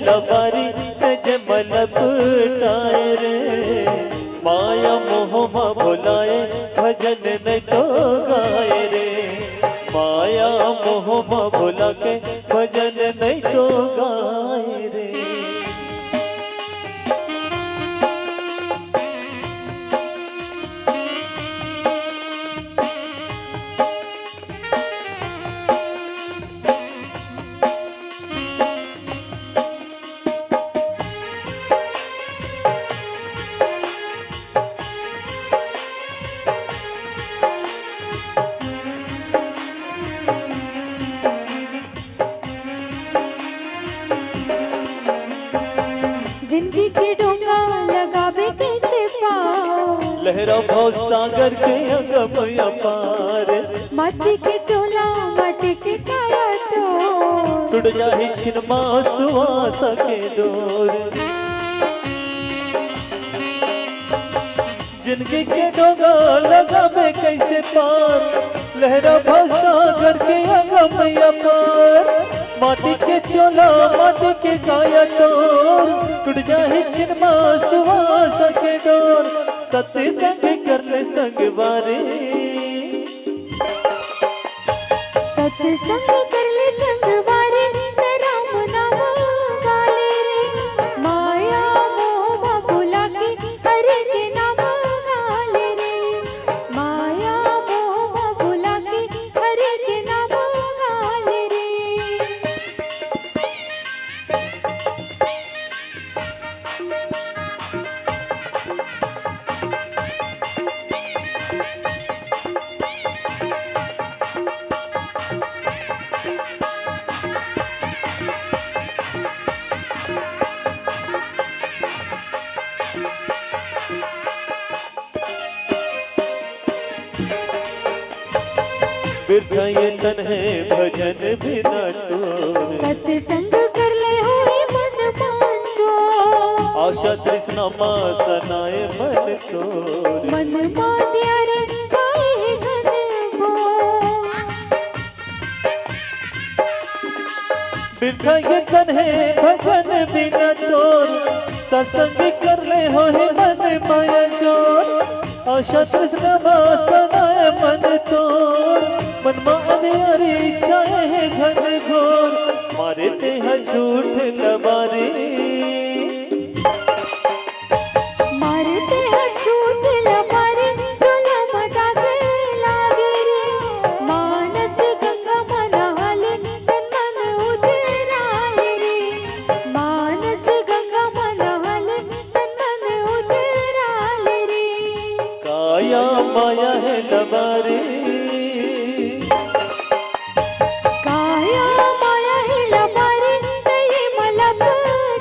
लबारी जमल पुटाए रे माया मोह भुलाए भजन नहीं तो गाए रे माया मोह भुला के भजन नहीं तो गाए रे। जिंदगी के डोंगा लगावे कैसे पाओ लहरा भाव सागर के अगम अपार माची के चोला माटी के काया तो टूट जाही छिनमा सुहास के डोर जिंदगी के डोंगा लगावे कैसे पार लहरा भाव सागर के अगम अपार माटी के चोला माटी के काया तोर टूट जाही छिनमा सुहास के डोर सत्य संग कर ले संग बारे सत्संग कर ले संग वारे राम नाम गाले रे माया मोह भुला के हरे के नाम गाले रे माया मोह भुला के हरे के नाम गाले रे। बिरथा ये तन है भजन बिना तोर सत्संग कर ले होई मन पांचो आशा तृष्णा मा सनाए मन तोर मन मातिया रे जाए घन को बिरथा ये तन है भजन बिना तोर सत्संग कर ले हो मन माया जोर आशा तृष्णा मा सनाए मन तोर मन मानियारी चाहे है घन घोर मारे ते है झूठ लबारी मारते हैं झूठ लबारे चोला मदा के लागे रे मानस गंगा मनाले तन मन उजराले रे मानस गंगा मनाले तन मन उजराले रे काया माया है लबारी काया माया है लबारे तये मलब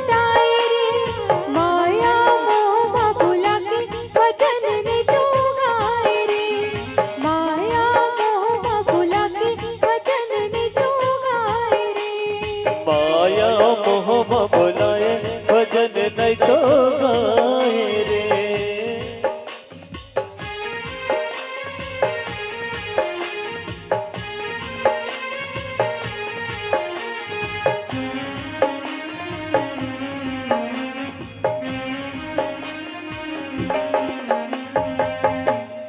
टाए रे माया मोह भुला के भजन नहीं तो गाए रे माया मोह भुला के भजन नहीं तो गाए रे माया मोह बुलाए भजन नहीं तो गाए।